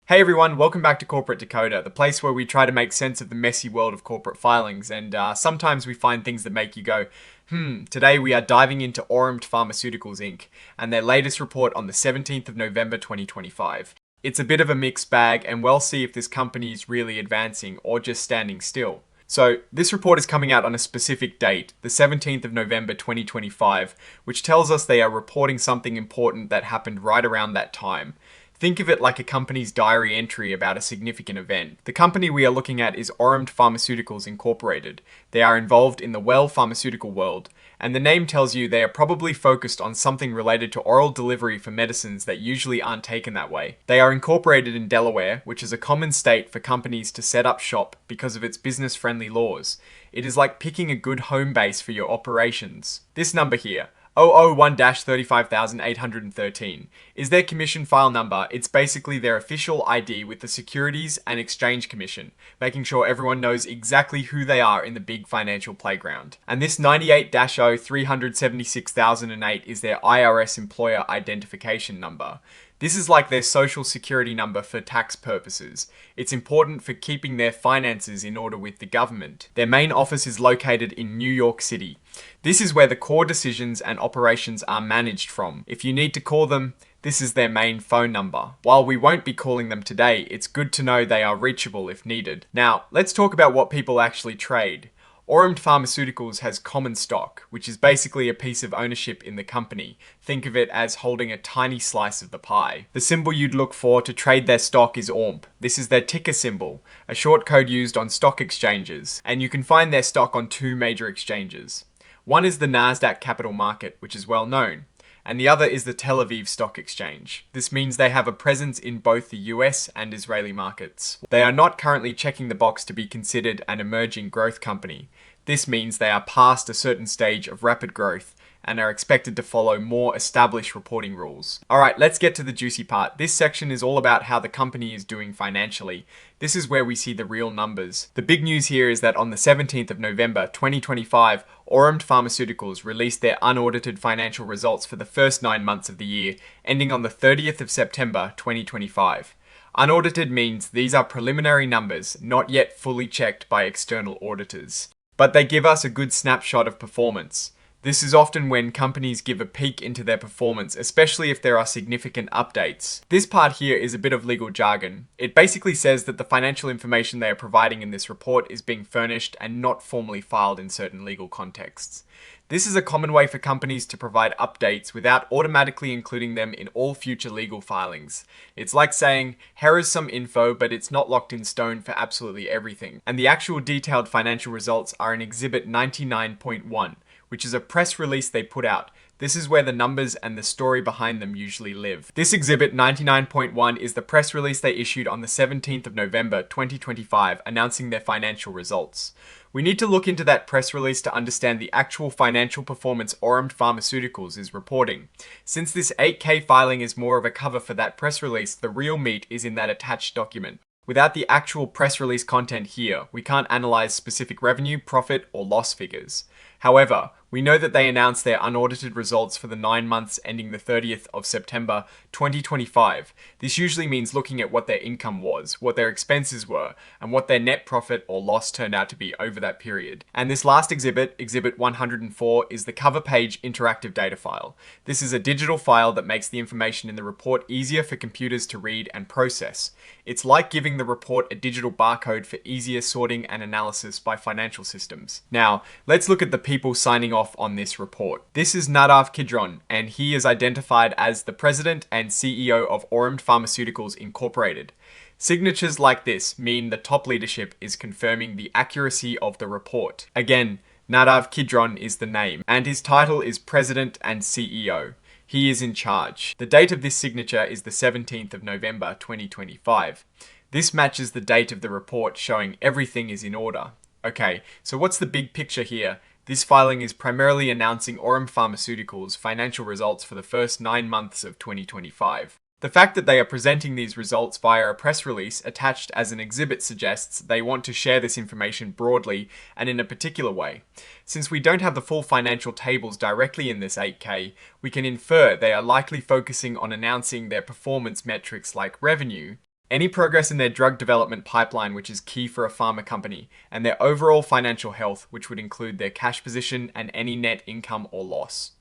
Hey everyone, welcome back to Corporate Decoder, the place where we try to make sense of the messy world of corporate filings, and sometimes we find things that make you go, Today we are diving into Oramed Pharmaceuticals Inc. and their latest report on the 17th of November 2025. It's a bit of a mixed bag, and we'll see if this company is really advancing or just standing still. So, this report is coming out on a specific date, the 17th of November 2025, which tells us they are reporting something important that happened right around that time. Think of it like a company's diary entry about a significant event. The company we are looking at is Oramed Pharmaceuticals Incorporated. They are involved in the pharmaceutical world, and the name tells you they are probably focused on something related to oral delivery for medicines that usually aren't taken that way. They are incorporated in Delaware, which is a common state for companies to set up shop because of its business-friendly laws. It is like picking a good home base for your operations. This number here, 001-35813, is their commission file number. It's basically their official ID with the Securities and Exchange Commission, making sure everyone knows exactly who they are in the big financial playground. And this 98-0376008 is their IRS employer identification number. This is like their social security number for tax purposes. It's important for keeping their finances in order with the government. Their main office is located in New York City. This is where the core decisions and operations are managed from. If you need to call them, this is their main phone number. While we won't be calling them today, it's good to know they are reachable if needed. Now, let's talk about what people actually trade. Oramed Pharmaceuticals has common stock, which is basically a piece of ownership in the company. Think of it as holding a tiny slice of the pie. The symbol you'd look for to trade their stock is ORMP. This is their ticker symbol, a short code used on stock exchanges, and you can find their stock on two major exchanges. One is the Nasdaq Capital Market, which is well known, and the other is the Tel Aviv Stock Exchange. This means they have a presence in both the US and Israeli markets. They are not currently checking the box to be considered an emerging growth company. This means they are past a certain stage of rapid growth and are expected to follow more established reporting rules. Alright, let's get to the juicy part. This section is all about how the company is doing financially. This is where we see the real numbers. The big news here is that on the 17th of November 2025, Oramed Pharmaceuticals released their unaudited financial results for the first 9 months of the year, ending on the 30th of September 2025. Unaudited means these are preliminary numbers, not yet fully checked by external auditors. But they give us a good snapshot of performance. This is often when companies give a peek into their performance, especially if there are significant updates. This part here is a bit of legal jargon. It basically says that the financial information they are providing in this report is being furnished and not formally filed in certain legal contexts. This is a common way for companies to provide updates without automatically including them in all future legal filings. It's like saying, here is some info, but it's not locked in stone for absolutely everything. And the actual detailed financial results are in Exhibit 99.1, which is a press release they put out. This is where the numbers and the story behind them usually live. This Exhibit 99.1 is the press release they issued on the 17th of November 2025 announcing their financial results. We need to look into that press release to understand the actual financial performance Oramed Pharmaceuticals is reporting. Since this 8K filing is more of a cover for that press release, the real meat is in that attached document. Without the actual press release content here, we can't analyze specific revenue, profit, or loss figures. However, we know that they announced their unaudited results for the 9 months ending the 30th of September 2025. This usually means looking at what their income was, what their expenses were, and what their net profit or loss turned out to be over that period. And this last exhibit, Exhibit 104, is the cover page interactive data file. This is a digital file that makes the information in the report easier for computers to read and process. It's like giving the report a digital barcode for easier sorting and analysis by financial systems. Now, let's look at the people signing off on this report. This is Nadav Kidron, and he is identified as the President and CEO of Oramed Pharmaceuticals Incorporated. Signatures like this mean the top leadership is confirming the accuracy of the report. Again, Nadav Kidron is the name, and his title is President and CEO. He is in charge. The date of this signature is the 17th of November 2025. This matches the date of the report showing everything is in order. Okay, so what's the big picture here? This filing is primarily announcing Oramed Pharmaceuticals' financial results for the first 9 months of 2025. The fact that they are presenting these results via a press release attached as an exhibit suggests they want to share this information broadly and in a particular way. Since we don't have the full financial tables directly in this 8K, we can infer they are likely focusing on announcing their performance metrics like revenue, any progress in their drug development pipeline, which is key for a pharma company, and their overall financial health, which would include their cash position and any net income or loss.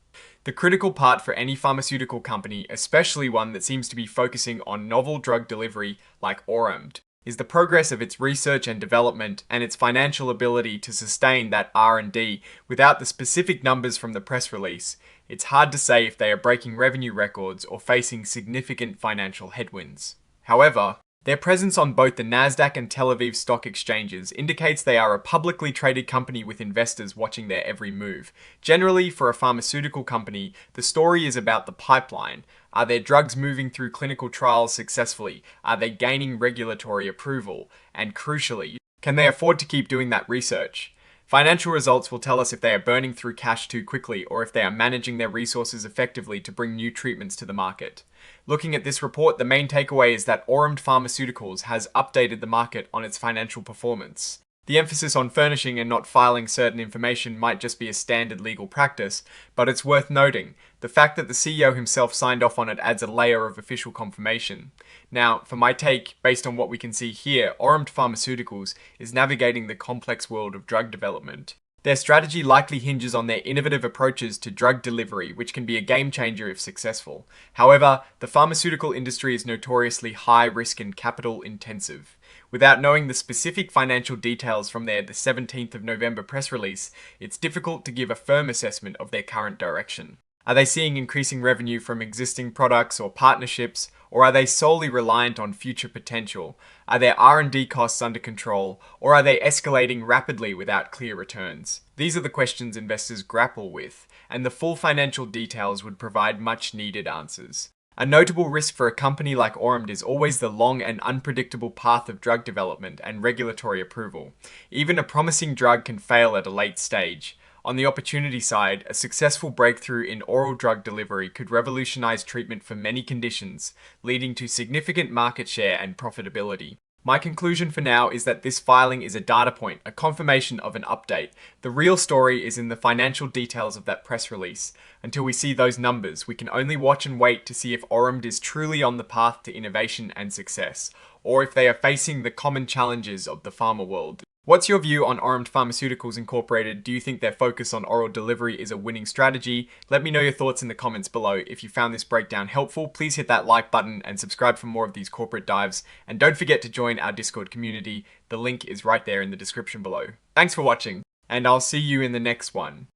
The critical part for any pharmaceutical company, especially one that seems to be focusing on novel drug delivery like Oramed, is the progress of its research and development and its financial ability to sustain that R&D. Without the specific numbers from the press release, it's hard to say if they are breaking revenue records or facing significant financial headwinds. However, their presence on both the Nasdaq and Tel Aviv stock exchanges indicates they are a publicly traded company with investors watching their every move. Generally, for a pharmaceutical company, the story is about the pipeline. Are their drugs moving through clinical trials successfully? Are they gaining regulatory approval? And crucially, can they afford to keep doing that research? Financial results will tell us if they are burning through cash too quickly or if they are managing their resources effectively to bring new treatments to the market. Looking at this report, the main takeaway is that Oramed Pharmaceuticals has updated the market on its financial performance. The emphasis on furnishing and not filing certain information might just be a standard legal practice, but it's worth noting. The fact that the CEO himself signed off on it adds a layer of official confirmation. Now, for my take, based on what we can see here, Oramed Pharmaceuticals is navigating the complex world of drug development. Their strategy likely hinges on their innovative approaches to drug delivery, which can be a game changer if successful. However, the pharmaceutical industry is notoriously high risk and capital intensive. Without knowing the specific financial details from their 17th of November press release, it's difficult to give a firm assessment of their current direction. Are they seeing increasing revenue from existing products or partnerships, or are they solely reliant on future potential? Are their R&D costs under control, or are they escalating rapidly without clear returns? These are the questions investors grapple with, and the full financial details would provide much needed answers. A notable risk for a company like Oramed is always the long and unpredictable path of drug development and regulatory approval. Even a promising drug can fail at a late stage. On the opportunity side, a successful breakthrough in oral drug delivery could revolutionize treatment for many conditions, leading to significant market share and profitability. My conclusion for now is that this filing is a data point, a confirmation of an update. The real story is in the financial details of that press release. Until we see those numbers, we can only watch and wait to see if Oramed is truly on the path to innovation and success, or if they are facing the common challenges of the pharma world. What's your view on Oramed Pharmaceuticals Incorporated? Do you think their focus on oral delivery is a winning strategy? Let me know your thoughts in the comments below. If you found this breakdown helpful, please hit that like button and subscribe for more of these corporate dives. And don't forget to join our Discord community. The link is right there in the description below. Thanks for watching, and I'll see you in the next one.